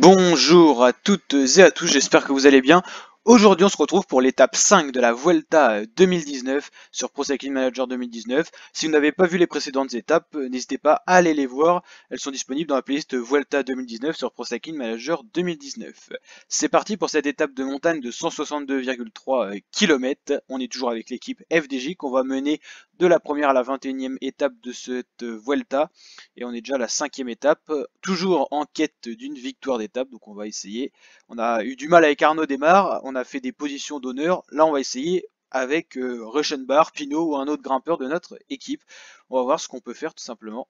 Bonjour à toutes et à tous, j'espère que vous allez bien. Aujourd'hui on se retrouve pour l'étape 5 de la Vuelta 2019 sur Pro Cycling Manager 2019. Si vous n'avez pas vu les précédentes étapes, n'hésitez pas à aller les voir. Elles sont disponibles dans la playlist Vuelta 2019 sur Pro Cycling Manager 2019. C'est parti pour cette étape de montagne de 162,3 km. On est toujours avec l'équipe FDJ qu'on va mener de la première à la 21e étape de cette Vuelta. Et on est déjà à la 5e étape, toujours en quête d'une victoire d'étape, donc on va essayer. On a eu du mal avec Arnaud Démare, on a fait des positions d'honneur, là on va essayer avec Reichenbach, Pinot ou un autre grimpeur de notre équipe. On va voir ce qu'on peut faire tout simplement.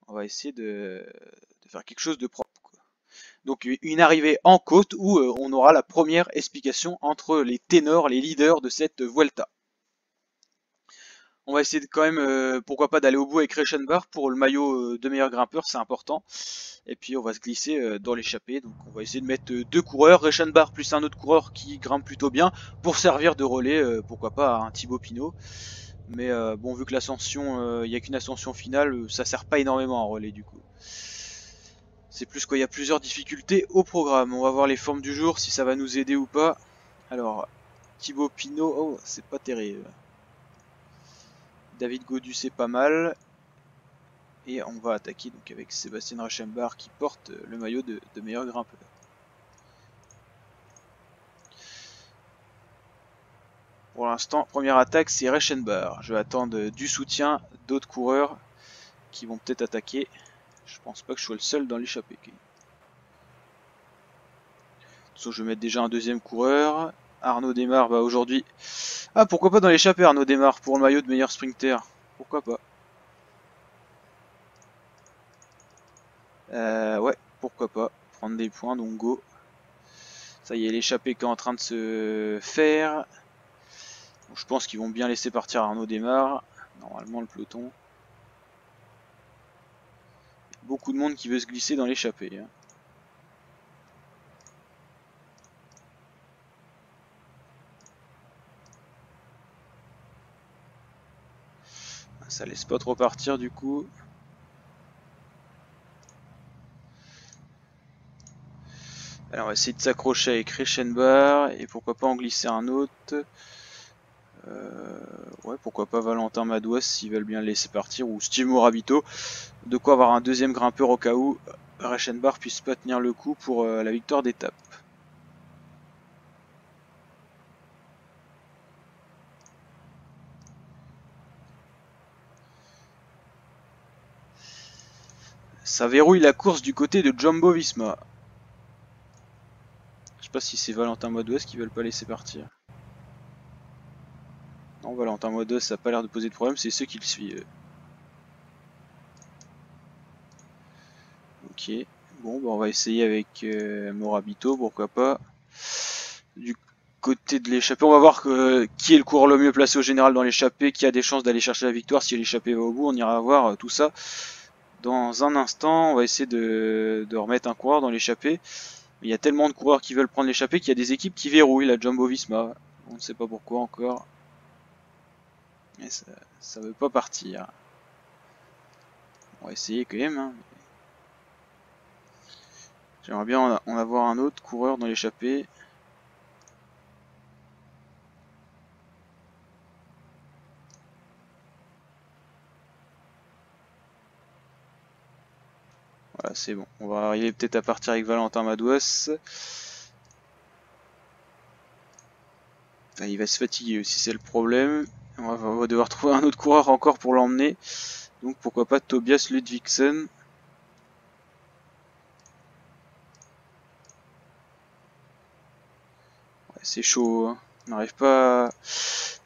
On va essayer de faire quelque chose de propre, quoi. Donc une arrivée en côte où on aura la première explication entre les ténors, les leaders de cette Vuelta. On va essayer de, quand même, pourquoi pas, d'aller au bout avec Reichenbach pour le maillot de meilleur grimpeur, c'est important. Et puis on va se glisser dans l'échappée, donc on va essayer de mettre deux coureurs, Reichenbach plus un autre coureur qui grimpe plutôt bien, pour servir de relais, pourquoi pas, à un Thibaut Pinot. Mais bon, vu que l'ascension, il n'y a qu'une ascension finale, ça sert pas énormément en relais du coup. C'est plus qu'il y a plusieurs difficultés au programme. On va voir les formes du jour, si ça va nous aider ou pas. Alors, Thibaut Pinot, oh, c'est pas terrible. David Gaudu, c'est pas mal. Et on va attaquer donc avec Sébastien Reichenbach qui porte le maillot de meilleur grimpeur. Pour l'instant, première attaque, c'est Reichenbach. Je vais attendre du soutien d'autres coureurs qui vont peut-être attaquer. Je pense pas que je sois le seul dans l'échappée. Donc je vais mettre déjà un deuxième coureur. Arnaud Démare va aujourd'hui... Ah, pourquoi pas dans l'échappée Arnaud Démare pour le maillot de meilleur sprinter. Pourquoi pas. Ouais, pourquoi pas. Prendre des points, donc go. Ça y est, l'échappée qui est en train de se faire. Donc, je pense qu'ils vont bien laisser partir Arnaud Démare. Normalement, le peloton. Beaucoup de monde qui veut se glisser dans l'échappée. Ça laisse pas trop partir du coup. Alors on va essayer de s'accrocher avec Reichenbach et pourquoi pas en glisser un autre. Ouais, pourquoi pas Valentin Madouas s'ils veulent bien le laisser partir, ou Steve Morabito. De quoi avoir un deuxième grimpeur au cas où Reichenbach puisse pas tenir le coup pour la victoire d'étape. Ça verrouille la course du côté de Jumbo Visma. Je sais pas si c'est Valentin Madouas qui veulent pas laisser partir. Non, Valentin Madouas ça a pas l'air de poser de problème, c'est ceux qui le suivent. Ok, bon bah on va essayer avec Morabito, pourquoi pas. Du côté de l'échappée, on va voir qui est le coureur le mieux placé au général dans l'échappée, qui a des chances d'aller chercher la victoire si l'échappée va au bout. On ira voir tout ça dans un instant. On va essayer de remettre un coureur dans l'échappée. Il y a tellement de coureurs qui veulent prendre l'échappée qu'il y a des équipes qui verrouillent la Jumbo Visma. On ne sait pas pourquoi encore. Mais ça veut pas partir. On va essayer quand même. Hein. J'aimerais bien en avoir un autre coureur dans l'échappée. Voilà, c'est bon. On va arriver peut-être à partir avec Valentin Madouas. Enfin, il va se fatiguer aussi, c'est le problème. On va devoir trouver un autre coureur encore pour l'emmener. Donc pourquoi pas Tobias Ludvigsen. Ouais, c'est chaud, hein. On n'arrive pas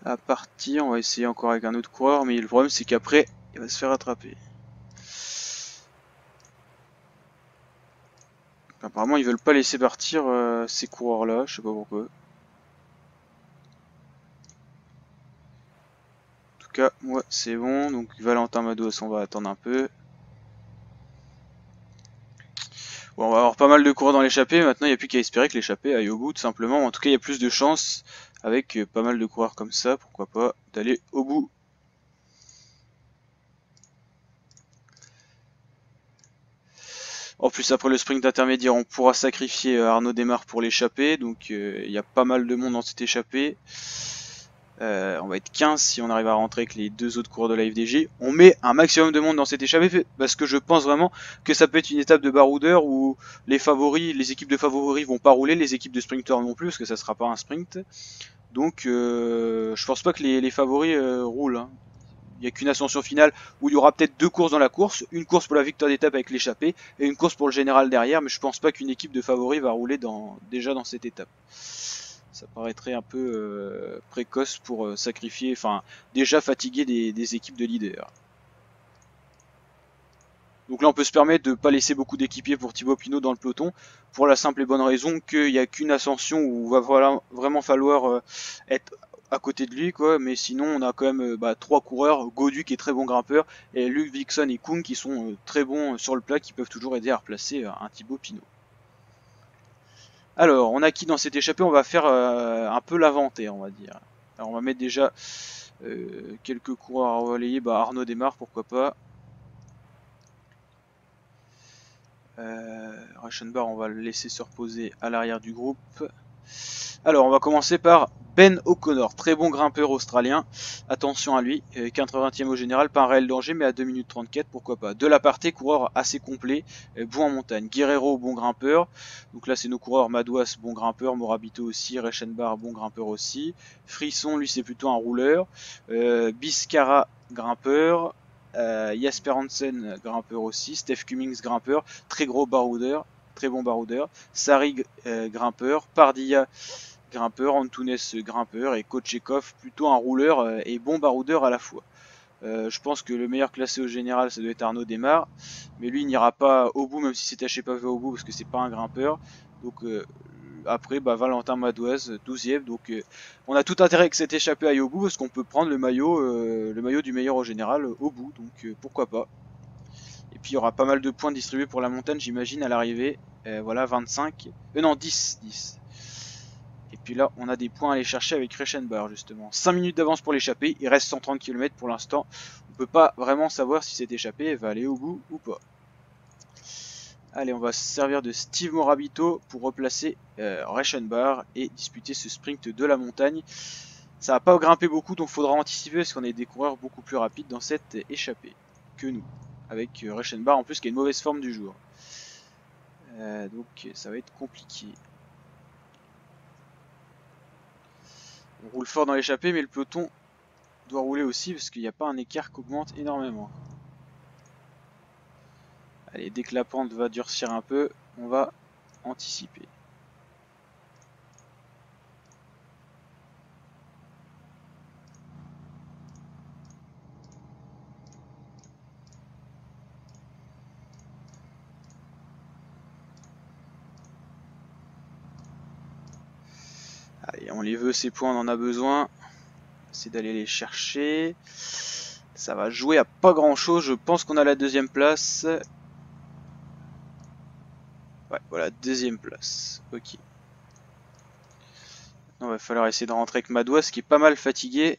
à partir. On va essayer encore avec un autre coureur. Mais le problème c'est qu'après, il va se faire attraper. Apparemment ils veulent pas laisser partir ces coureurs là. Je sais pas pourquoi. En tout cas, moi c'est bon. Donc Valentin Madouas, on va attendre un peu. Bon, on va avoir pas mal de coureurs dans l'échappée, maintenant il n'y a plus qu'à espérer que l'échappée aille au bout tout simplement. En tout cas il y a plus de chances avec pas mal de coureurs comme ça, pourquoi pas, d'aller au bout. En plus, après le sprint intermédiaire, on pourra sacrifier Arnaud Desmar pour l'échappée. Donc il y a pas mal de monde dans cette échappée. On va être 15 si on arrive à rentrer avec les deux autres coureurs de la FDJ. On met un maximum de monde dans cette échappée parce que je pense vraiment que ça peut être une étape de baroudeur où les favoris, les équipes de favoris vont pas rouler, les équipes de sprinters non plus parce que ça sera pas un sprint. Donc je pense pas que les favoris roulent. Hein. Il n'y a qu'une ascension finale où il y aura peut-être deux courses dans la course, une course pour la victoire d'étape avec l'échappée et une course pour le général derrière, mais je pense pas qu'une équipe de favoris va rouler déjà dans cette étape. Ça paraîtrait un peu précoce pour sacrifier, enfin déjà fatiguer des équipes de leaders. Donc là on peut se permettre de ne pas laisser beaucoup d'équipiers pour Thibaut Pinot dans le peloton, pour la simple et bonne raison qu'il n'y a qu'une ascension où il va vraiment falloir être à côté de lui, quoi. Mais sinon on a quand même trois coureurs, Gaudu qui est très bon grimpeur, et Luc Vixen et Kuhn qui sont très bons sur le plat, qui peuvent toujours aider à replacer un Thibaut Pinot. Alors, on a qui dans cette échappée? On va faire un peu l'inventaire, on va dire. Alors, on va mettre déjà quelques coureurs à relayer. Arnaud Desmar, pourquoi pas. Reichenbach, on va le laisser se reposer à l'arrière du groupe. Alors, on va commencer par Ben O'Connor, très bon grimpeur australien. Attention à lui, 80e au général, pas un réel danger, mais à 2 minutes 34, pourquoi pas. De la partie, coureur assez complet, bon en montagne. Guerrero, bon grimpeur. Donc là, c'est nos coureurs. Madouas, bon grimpeur. Morabito aussi. Reichenbach, bon grimpeur aussi. Frisson, lui, c'est plutôt un rouleur. Biscara, grimpeur. Jasper Hansen, grimpeur aussi. Steph Cummings, grimpeur. Très gros baroudeur. Très bon baroudeur. Sarig, grimpeur. Pardilla, grimpeur, Antunes grimpeur et Kochekov plutôt un rouleur et bon baroudeur à la fois. Je pense que le meilleur classé au général ça doit être Arnaud Desmar, mais lui il n'ira pas au bout même si c'est taché pavé au bout parce que c'est pas un grimpeur. Donc après Valentin Madouaz 12ème, donc on a tout intérêt que cette échappée aille au bout parce qu'on peut prendre le maillot du meilleur au général au bout, donc pourquoi pas. Et puis il y aura pas mal de points distribués pour la montagne j'imagine à l'arrivée. Voilà 25, non 10. Et puis là, on a des points à aller chercher avec Reichenbach justement. 5 minutes d'avance pour l'échappée, il reste 130 km pour l'instant. On peut pas vraiment savoir si cette échappée va aller au bout ou pas. Allez, on va se servir de Steve Morabito pour replacer Reichenbach et disputer ce sprint de la montagne. Ça va pas grimper beaucoup, donc il faudra anticiper parce qu'on a des coureurs beaucoup plus rapides dans cette échappée que nous. Avec Reichenbach en plus qui a une mauvaise forme du jour. Donc ça va être compliqué. On roule fort dans l'échappée, mais le peloton doit rouler aussi parce qu'il n'y a pas un écart qui augmente énormément. Allez, dès que la pente va durcir un peu, on va anticiper. Allez, on les veut ces points, on en a besoin. C'est d'aller les chercher. Ça va jouer à pas grand chose. Je pense qu'on a la deuxième place. Ouais, voilà, deuxième place. Ok. Maintenant, il va falloir essayer de rentrer avec Madouas qui est pas mal fatigué.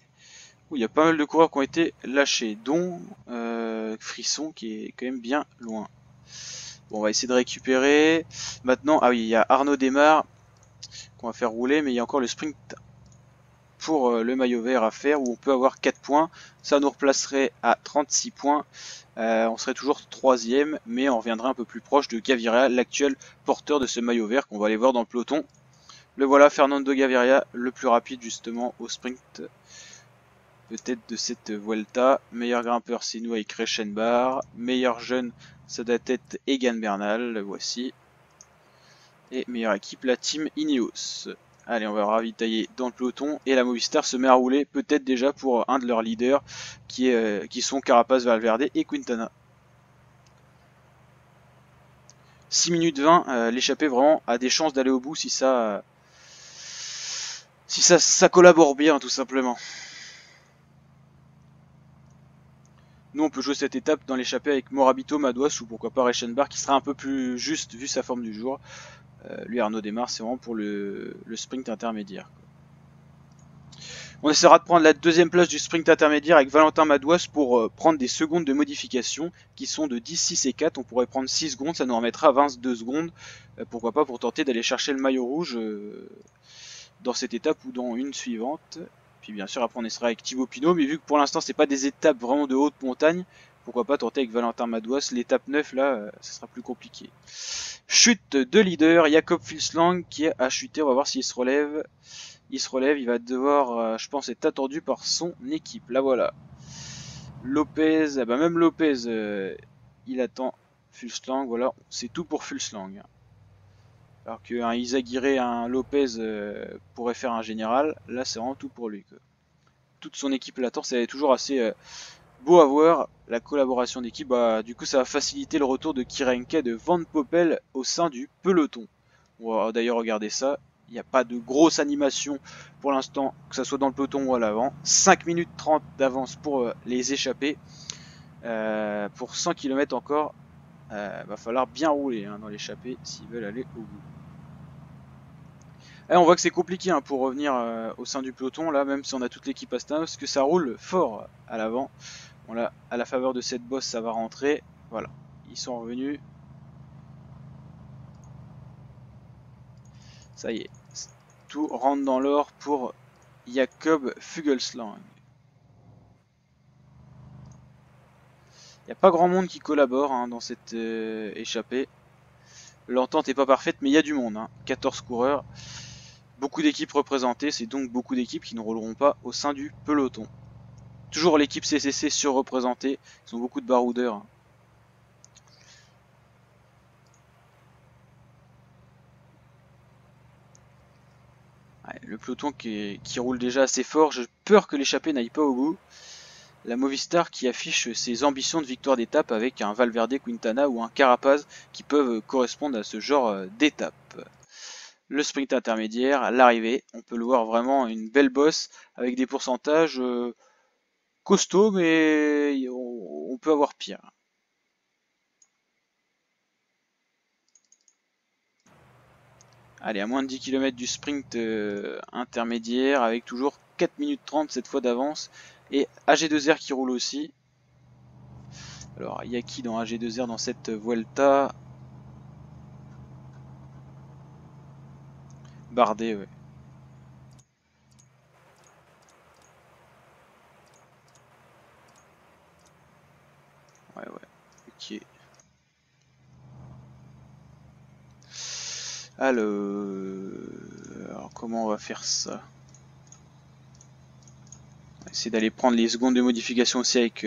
Il y a pas mal de coureurs qui ont été lâchés, dont Frisson qui est quand même bien loin. Bon, on va essayer de récupérer. Maintenant, ah oui, il y a Arnaud Desmar qu'on va faire rouler, mais il y a encore le sprint pour le maillot vert à faire où on peut avoir 4 points. Ça nous replacerait à 36 points. On serait toujours 3ème, mais on reviendrait un peu plus proche de Gaviria, l'actuel porteur de ce maillot vert qu'on va aller voir dans le peloton. Le voilà, Fernando Gaviria, le plus rapide justement au sprint peut-être de cette Vuelta. Meilleur grimpeur c'est nous avec Reichenbach. Meilleur jeune ça doit être Egan Bernal, le voici. Et meilleure équipe la team Ineos. Allez, on va ravitailler dans le peloton et la Movistar se met à rouler peut-être déjà pour un de leurs leaders qui sont Carapaz, Valverde et Quintana. 6 minutes 20, l'échappée vraiment a des chances d'aller au bout si ça collabore bien tout simplement. Nous on peut jouer cette étape dans l'échappée avec Morabito, Madouas ou pourquoi pas Reichenbach qui sera un peu plus juste vu sa forme du jour. Lui Arnaud Desmar c'est vraiment pour le sprint intermédiaire. On essaiera de prendre la deuxième place du sprint intermédiaire avec Valentin Madouas pour prendre des secondes de modification qui sont de 10, 6 et 4. On pourrait prendre 6 secondes, ça nous remettra 22 secondes. Pourquoi pas pour tenter d'aller chercher le maillot rouge dans cette étape ou dans une suivante. Puis bien sûr après on essaiera avec Thibaut Pinot, mais vu que pour l'instant c'est pas des étapes vraiment de haute montagne, pourquoi pas tenter avec Valentin Madouas. L'étape 9 là, ça sera plus compliqué. Chute de leader, Jakob Fuglsang qui a chuté, on va voir s'il se relève. Il se relève, il va devoir, je pense, être attendu par son équipe. Là voilà. Lopez, ah bah même Lopez, il attend Fuglsang, voilà. C'est tout pour Fuglsang. Alors qu'un Izaguirre, un Lopez pourrait faire un général, là c'est vraiment tout pour lui. Quoi. Toute son équipe l'attend, c'est toujours assez beau à voir. La collaboration d'équipe, bah, du coup ça va faciliter le retour de Kirenke et de Van Poppel au sein du peloton. On va d'ailleurs regarder ça. Il n'y a pas de grosse animation pour l'instant, que ce soit dans le peloton ou à l'avant. 5 minutes 30 d'avance pour les échappés. Pour 100 km encore, va falloir bien rouler dans l'échappée s'ils veulent aller au bout. Et on voit que c'est compliqué pour revenir au sein du peloton, là, même si on a toute l'équipe à ce parce que ça roule fort à l'avant. Bon, là, à la faveur de cette bosse, ça va rentrer. Voilà, ils sont revenus. Ça y est, tout rentre dans l'or pour Jakob Fuglsang. Il n'y a pas grand monde qui collabore dans cette échappée. L'entente n'est pas parfaite, mais il y a du monde. 14 coureurs, beaucoup d'équipes représentées, c'est donc beaucoup d'équipes qui ne rouleront pas au sein du peloton. Toujours l'équipe CCC surreprésentée, ils ont beaucoup de baroudeurs. Le peloton qui roule déjà assez fort, j'ai peur que l'échappée n'aille pas au bout. La Movistar qui affiche ses ambitions de victoire d'étape avec un Valverde Quintana ou un Carapaz qui peuvent correspondre à ce genre d'étape. Le sprint intermédiaire, l'arrivée, on peut le voir vraiment une belle bosse avec des pourcentages costauds, mais on peut avoir pire. Allez, à moins de 10 km du sprint intermédiaire, avec toujours 4 minutes 30 cette fois d'avance. Et AG2R qui roule aussi. Alors, il y a qui dans AG2R dans cette Vuelta? Bardet, ouais. Ouais, ok. Alors, comment on va faire ça? On va essayer d'aller prendre les secondes de modification aussi avec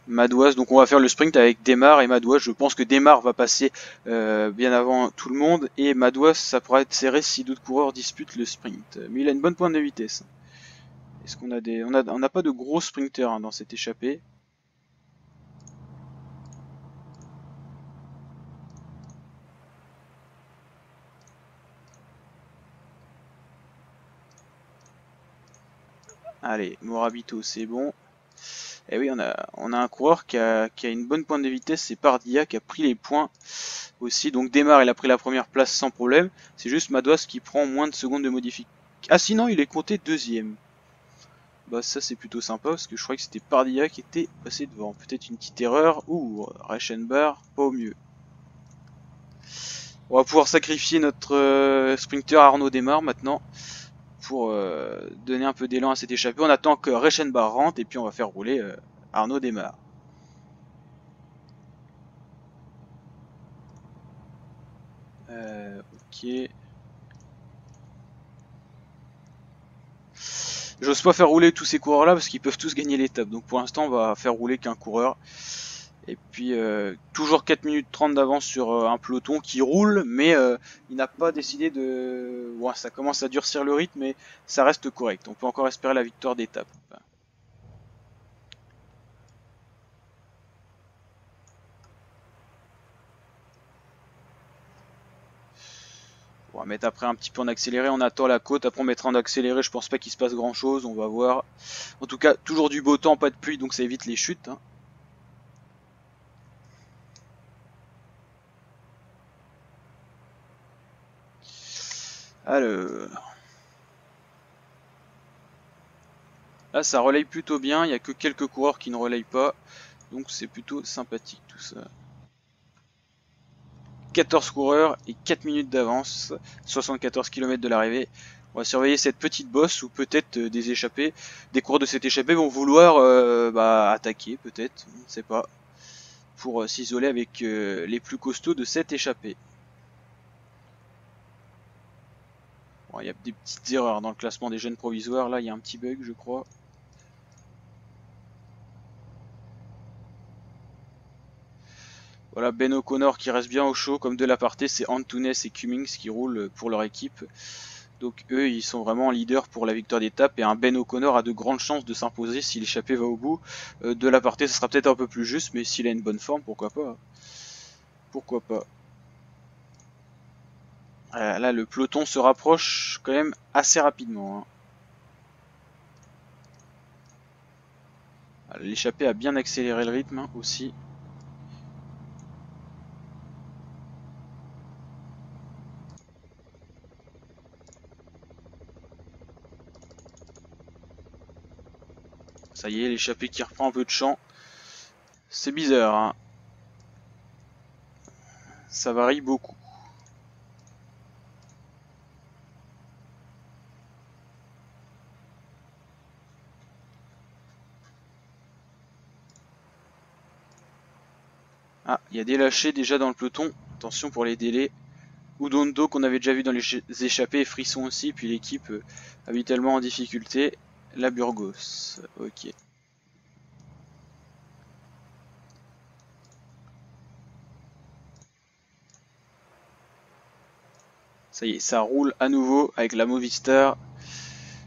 Madouas. Donc on va faire le sprint avec Desmar et Madouas. Je pense que Desmar va passer bien avant tout le monde. Et Madouas, ça pourra être serré si d'autres coureurs disputent le sprint. Mais il a une bonne pointe de vitesse. Est-ce qu'on a des... On n'a pas de gros sprinters dans cette échappée. Allez, Morabito, c'est bon. Et oui, on a un coureur qui a une bonne pointe de vitesse, c'est Pardia qui a pris les points aussi. Donc Desmar, il a pris la première place sans problème. C'est juste Madouas qui prend moins de secondes de modification. Ah sinon, il est compté deuxième. Bah ça c'est plutôt sympa parce que je croyais que c'était Pardia qui était passé devant. Peut-être une petite erreur ou Reichenbach, pas au mieux. On va pouvoir sacrifier notre sprinter Arnaud Desmar maintenant pour donner un peu d'élan à cette échappée. On attend que Reichenbach rentre et puis on va faire rouler Arnaud Desmar. Ok. J'ose pas faire rouler tous ces coureurs là parce qu'ils peuvent tous gagner l'étape. Donc pour l'instant on va faire rouler qu'un coureur. Et puis toujours 4 minutes 30 d'avance sur un peloton qui roule, mais il n'a pas décidé de... Ouais, ça commence à durcir le rythme, mais ça reste correct. On peut encore espérer la victoire d'étape. On va mettre après un petit peu en accéléré, on attend la côte, après on mettra en accéléré, je pense pas qu'il se passe grand chose, on va voir. En tout cas, toujours du beau temps, pas de pluie, donc ça évite les chutes. Alors... Là ça relaye plutôt bien, il n'y a que quelques coureurs qui ne relayent pas. Donc c'est plutôt sympathique tout ça. 14 coureurs et 4 minutes d'avance, 74 km de l'arrivée. On va surveiller cette petite bosse ou peut-être des échappés. Des coureurs de cette échappée vont vouloir attaquer peut-être, on ne sait pas, pour s'isoler avec les plus costauds de cette échappée. Bon, il y a des petites erreurs dans le classement des jeunes provisoires, là il y a un petit bug je crois. Voilà, Ben O'Connor qui reste bien au chaud, comme de l'aparté, c'est Antunes et Cummings qui roulent pour leur équipe. Donc eux, ils sont vraiment leaders pour la victoire d'étape et un Ben O'Connor a de grandes chances de s'imposer si l'échappée va au bout. De l'aparté, ça sera peut-être un peu plus juste, mais s'il a une bonne forme, pourquoi pas. Pourquoi pas. Là, le peloton se rapproche quand même assez rapidement. Hein. L'échappée a bien accéléré le rythme aussi. Ça y est, l'échappée qui reprend un peu de champ. C'est bizarre, hein. Ça varie beaucoup. Ah, il y a des lâchés déjà dans le peloton. Attention pour les délais. Udondo qu'on avait déjà vu dans les échappées et Frisson aussi. Puis l'équipe habituellement en difficulté. La Burgos. Ok. Ça y est, ça roule à nouveau avec la Movistar.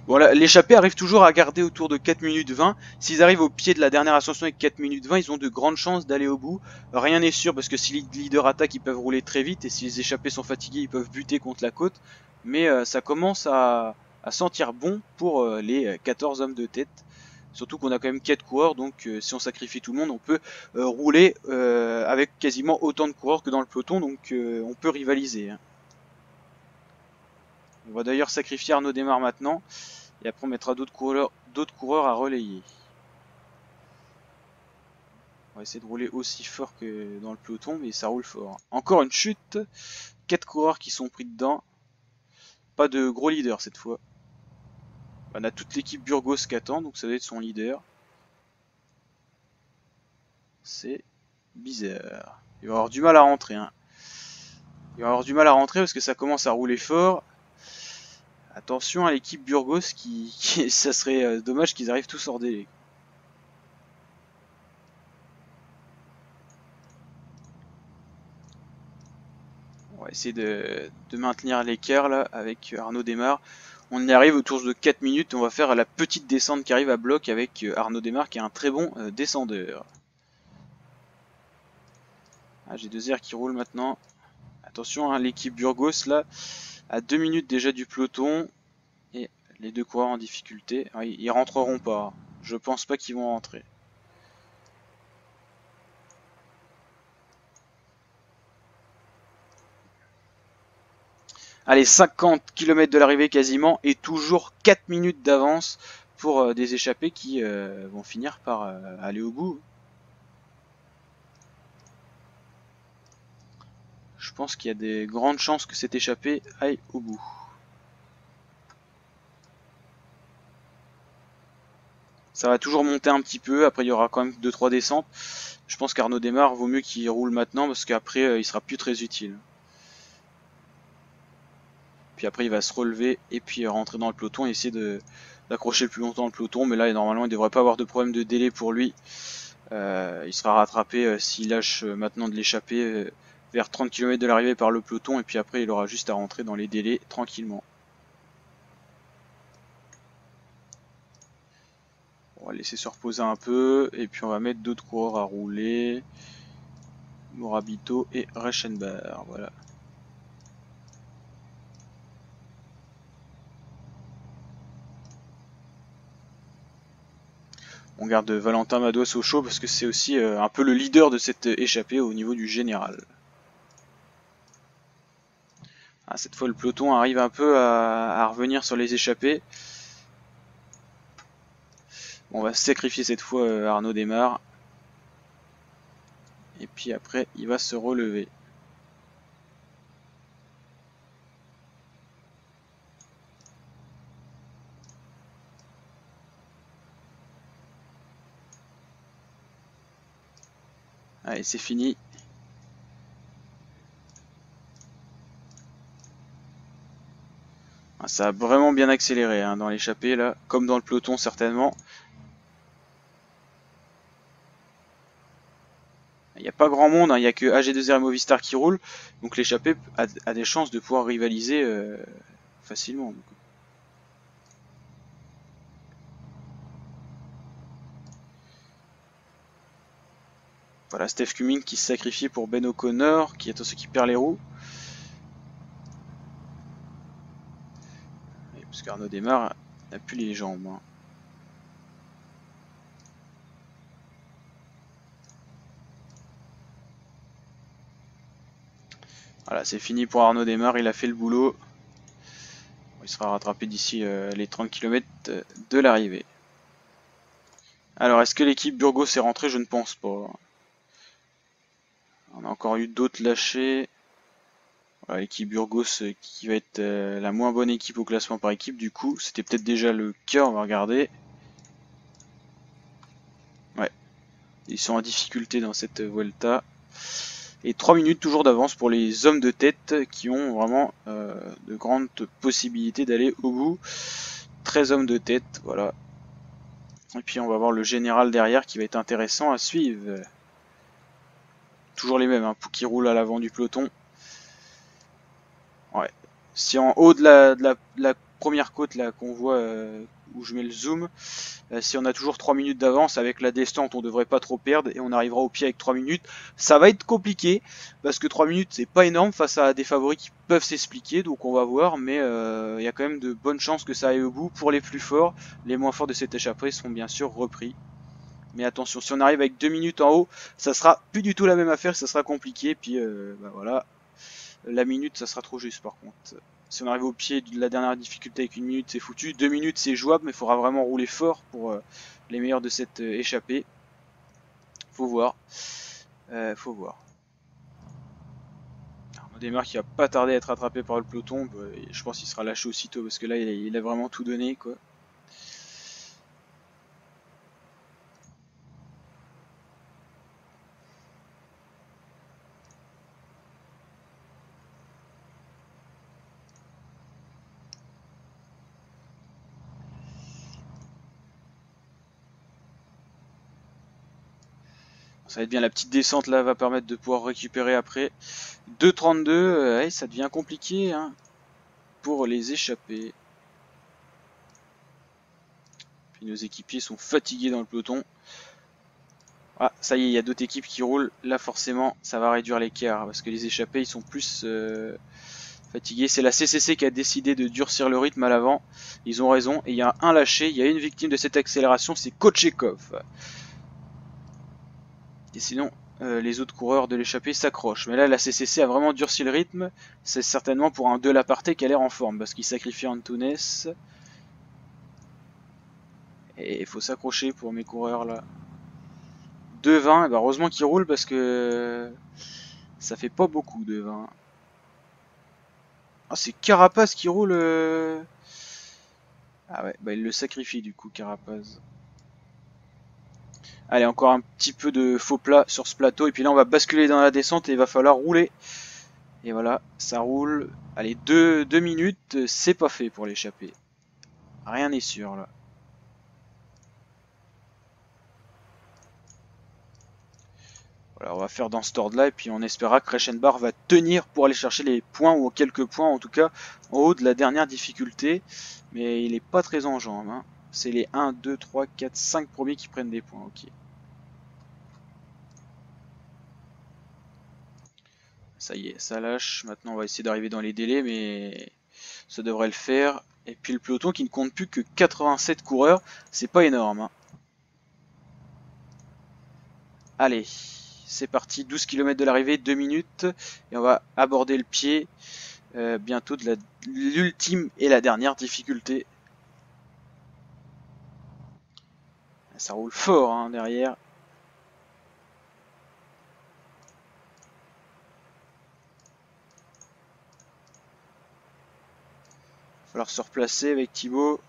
Bon, l'échappée arrive toujours à garder autour de 4 minutes 20. S'ils arrivent au pied de la dernière ascension avec 4 minutes 20, ils ont de grandes chances d'aller au bout. Rien n'est sûr parce que si les leaders attaquent, ils peuvent rouler très vite. Et si les échappés sont fatigués, ils peuvent buter contre la côte. Mais ça commence à sentir bon pour les 14 hommes de tête. Surtout qu'on a quand même 4 coureurs, donc si on sacrifie tout le monde, on peut rouler avec quasiment autant de coureurs que dans le peloton. Donc on peut rivaliser. Hein. On va d'ailleurs sacrifier Arnaud Démarre maintenant. Et après on mettra d'autres coureurs à relayer. On va essayer de rouler aussi fort que dans le peloton, mais ça roule fort. Encore une chute. 4 coureurs qui sont pris dedans. Pas de gros leader cette fois. On a toute l'équipe Burgos qui attend, donc ça doit être son leader. C'est bizarre. Il va avoir du mal à rentrer. Hein. Il va avoir du mal à rentrer parce que ça commence à rouler fort. Attention à l'équipe Burgos ça serait dommage qu'ils arrivent tous hors délai. On va essayer de maintenir l'écart là avec Arnaud Démarre. On y arrive autour de 4 minutes. On va faire la petite descente qui arrive à bloc avec Arnaud Démarre qui est un très bon descendeur. Ah, j'ai 2 airs qui roulent maintenant. Attention, hein, l'équipe Burgos là, à 2 minutes déjà du peloton. Et les 2 coureurs en difficulté. Ah, ils rentreront pas. Je pense pas qu'ils vont rentrer. Allez, 50 km de l'arrivée quasiment. Et toujours 4 minutes d'avance pour des échappés qui vont finir par aller au bout. Je pense qu'il y a des grandes chances que cette échappée aille au bout. Ça va toujours monter un petit peu, après il y aura quand même 2-3 descentes. Je pense qu'Arnaud Démarre, vaut mieux qu'il roule maintenant parce qu'après il sera plus très utile. Puis après il va se relever et puis rentrer dans le peloton et essayer d'accrocher le plus longtemps le peloton. Mais là normalement il ne devrait pas avoir de problème de délai pour lui. Il sera rattrapé s'il lâche maintenant de l'échapper vers 30 km de l'arrivée par le peloton. Et puis après il aura juste à rentrer dans les délais tranquillement. On va laisser se reposer un peu et puis on va mettre d'autres coureurs à rouler. Morabito et Reichenbach, voilà. On garde Valentin Madouas au chaud parce que c'est aussi un peu le leader de cette échappée au niveau du général. Ah, cette fois le peloton arrive un peu à revenir sur les échappées. Bon, on va sacrifier cette fois Arnaud Démarre. Et puis après, il va se relever. Allez, c'est fini. Ah, ça a vraiment bien accéléré hein, dans l'échappée là, comme dans le peloton certainement. Il n'y a pas grand monde, hein, il n'y a que AG2R et Movistar qui roulent, donc l'échappée a des chances de pouvoir rivaliser facilement. Donc. Voilà, Steph Cumming qui se sacrifie pour Ben O'Connor, qui est ceux qui perd les roues. Parce qu'Arnaud Démarre n'a plus les jambes. Hein. Voilà, c'est fini pour Arnaud Démarre, il a fait le boulot. Il sera rattrapé d'ici les 30 km de l'arrivée. Alors, est-ce que l'équipe Burgos est rentrée? Je ne pense pas. On a encore eu d'autres lâchés. Voilà, l'équipe Burgos qui va être la moins bonne équipe au classement par équipe. Du coup, c'était peut-être déjà le cas, on va regarder. Ouais, ils sont en difficulté dans cette Vuelta. Et 3 minutes toujours d'avance pour les hommes de tête qui ont vraiment de grandes possibilités d'aller au bout. 13 hommes de tête, voilà. Et puis on va voir le général derrière qui va être intéressant à suivre. Toujours les mêmes, hein, qui roulent à l'avant du peloton. Ouais. Si en haut de la première côte là qu'on voit où je mets le zoom, si on a toujours 3 minutes d'avance avec la descente, on devrait pas trop perdre et on arrivera au pied avec 3 minutes. Ça va être compliqué parce que 3 minutes c'est pas énorme face à des favoris qui peuvent s'expliquer, donc on va voir, mais il y a quand même de bonnes chances que ça aille au bout pour les plus forts. Les moins forts de cette échappée seront bien sûr repris. Mais attention, si on arrive avec 2 minutes en haut, ça sera plus du tout la même affaire, ça sera compliqué. Puis bah voilà, la minute ça sera trop juste par contre. Si on arrive au pied de la dernière difficulté avec 1 minute, c'est foutu. 2 minutes c'est jouable, mais il faudra vraiment rouler fort pour les meilleurs de cette échappée. Faut voir. Faut voir. On démarre qui va pas tarder à être rattrapé par le peloton. Bah, je pense qu'il sera lâché aussitôt parce que là il a vraiment tout donné quoi. Ça va être bien, la petite descente là va permettre de pouvoir récupérer après. 2,32, ouais, ça devient compliqué hein, pour les échapper. Puis nos équipiers sont fatigués dans le peloton. Ah, ça y est, il y a d'autres équipes qui roulent. Là, forcément, ça va réduire l'écart parce que les échappés, ils sont plus fatigués. C'est la CCC qui a décidé de durcir le rythme à l'avant. Ils ont raison. Et il y a un lâché, il y a une victime de cette accélération, c'est Kochekov. Et sinon, les autres coureurs de l'échappée s'accrochent. Mais là, la CCC a vraiment durci le rythme. C'est certainement pour un Delaparté qui a l'air en forme parce qu'il sacrifie Antunes. Et il faut s'accrocher pour mes coureurs là. 2,20, et bah heureusement qu'il roule parce que ça fait pas beaucoup 2,20. Ah, c'est Carapaz qui roule. Ah ouais, bah il le sacrifie du coup, Carapaz. Allez, encore un petit peu de faux plat sur ce plateau. Et puis là, on va basculer dans la descente et il va falloir rouler. Et voilà, ça roule. Allez, 2 minutes, c'est pas fait pour l'échapper. Rien n'est sûr là. Voilà, on va faire dans ce ordre là et puis on espérera que Reichenbach va tenir pour aller chercher les points ou quelques points en tout cas en haut de la dernière difficulté. Mais il est pas très en jambes. Hein. C'est les 1, 2, 3, 4, 5 premiers qui prennent des points. Ok. Ça y est, ça lâche. Maintenant on va essayer d'arriver dans les délais mais ça devrait le faire. Et puis le peloton qui ne compte plus que 87 coureurs, c'est pas énorme. Hein. Allez, c'est parti, 12 km de l'arrivée, 2 minutes. Et on va aborder le pied bientôt de l'ultime et la dernière difficulté. Ça roule fort hein, derrière. Il va falloir se replacer avec Thibaut.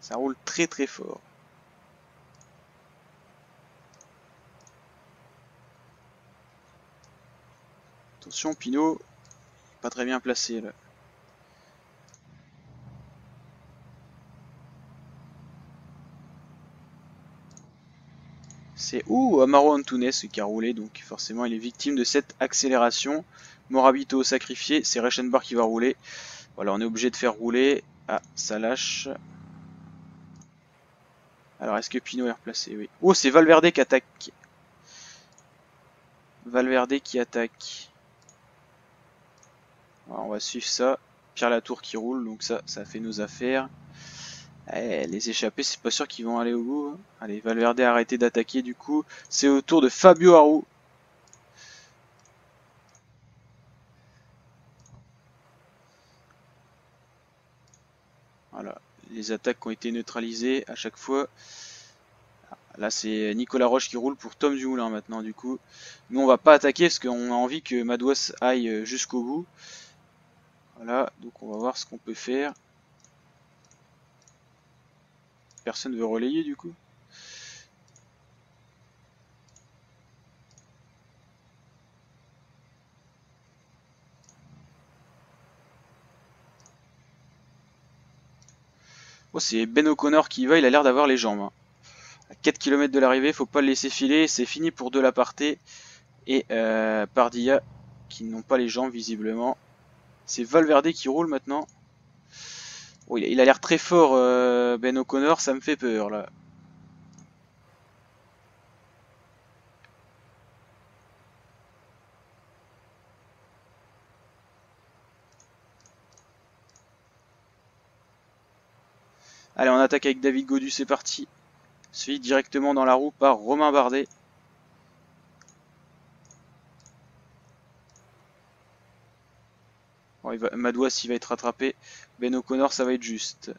Ça roule très très fort. Attention, Pinot, pas très bien placé là. C'est Amaro Antunes qui a roulé, donc forcément il est victime de cette accélération. Morabito sacrifié, c'est Reichenbach qui va rouler. Voilà, on est obligé de faire rouler. Ah, ça lâche. Alors, est-ce que Pinot est replacé? Oui. Oh, c'est Valverde qui attaque. Valverde qui attaque. Alors, on va suivre ça. Pierre Latour qui roule, donc ça fait nos affaires. Les échappés, c'est pas sûr qu'ils vont aller au bout. Allez, Valverde a arrêté d'attaquer du coup. C'est au tour de Fabio Aru. Voilà, les attaques qui ont été neutralisées à chaque fois. Là, c'est Nicolas Roche qui roule pour Tom Dumoulin maintenant du coup. Nous, on va pas attaquer parce qu'on a envie que Madouas aille jusqu'au bout. Voilà, donc on va voir ce qu'on peut faire. Personne veut relayer du coup. Oh, c'est Ben O'Connor qui y va, il a l'air d'avoir les jambes. Hein. À 4 km de l'arrivée, faut pas le laisser filer. C'est fini pour Delaparté et Pardilla qui n'ont pas les jambes visiblement. C'est Valverde qui roule maintenant. Oh, il a l'air très fort Ben O'Connor, ça me fait peur là. Allez, on attaque avec David Gaudu, c'est parti. Suivi directement dans la roue par Romain Bardet. Bon, Madouas il va être rattrapé. Ben O'Connor ça va être juste.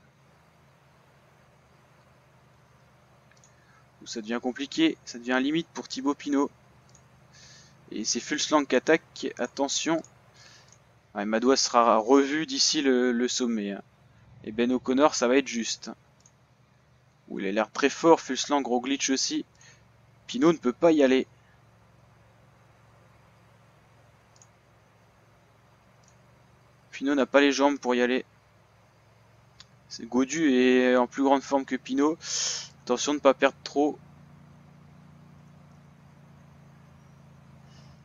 Ça devient compliqué, ça devient limite pour Thibaut Pinot. Et c'est Fulslang qui attaque, attention. Ouais, Madouas sera revu d'ici le sommet. Hein. Et Ben O'Connor ça va être juste. Où il a l'air très fort, Fulslang, Roglic aussi. Pinot ne peut pas y aller. Pinot n'a pas les jambes pour y aller. Gaudu est en plus grande forme que Pinot. Attention de ne pas perdre trop.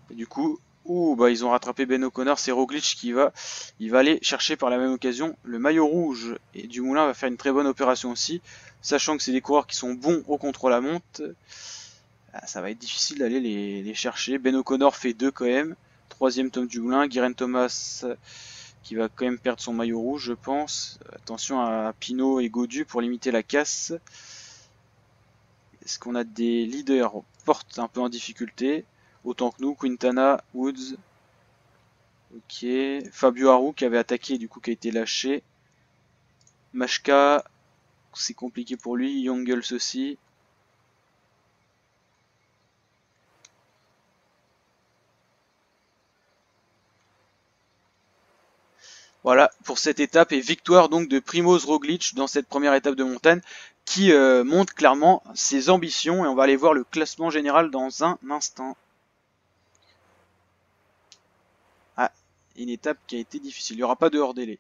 Et du coup, ils ont rattrapé Ben O'Connor. C'est Roglic qui va aller chercher par la même occasion le maillot rouge. Et Dumoulin va faire une très bonne opération aussi. Sachant que c'est des coureurs qui sont bons au contre-la-montre. Ça va être difficile d'aller les chercher. Ben O'Connor fait 2 quand même. Troisième Tom Dumoulin. Guérin Thomas qui va quand même perdre son maillot rouge je pense. Attention à Pinot et Gaudu pour limiter la casse. Est-ce qu'on a des leaders portes un peu en difficulté? Autant que nous, Quintana, Woods. Ok. Fabio Aru qui avait attaqué du coup qui a été lâché. Machka, c'est compliqué pour lui. Youngles aussi. Voilà pour cette étape et victoire donc de Primoz Roglic dans cette première étape de montagne qui montre clairement ses ambitions et on va aller voir le classement général dans un instant. Ah, une étape qui a été difficile, il n'y aura pas de hors-délai.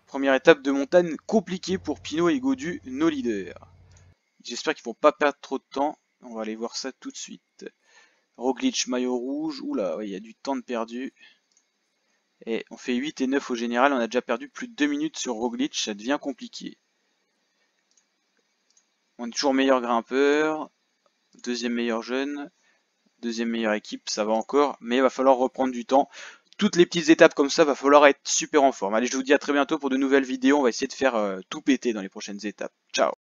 Première étape de montagne compliquée pour Pinot et Gaudu, nos leaders. J'espère qu'ils vont pas perdre trop de temps, on va aller voir ça tout de suite. Roglic maillot rouge, oula, il y a du temps de perdu. Et on fait 8 et 9 au général, on a déjà perdu plus de 2 minutes sur Roglic, ça devient compliqué. On est toujours meilleur grimpeur, deuxième meilleur jeune, deuxième meilleure équipe, ça va encore, mais il va falloir reprendre du temps. Toutes les petites étapes comme ça, va falloir être super en forme. Allez, je vous dis à très bientôt pour de nouvelles vidéos, on va essayer de faire tout péter dans les prochaines étapes. Ciao!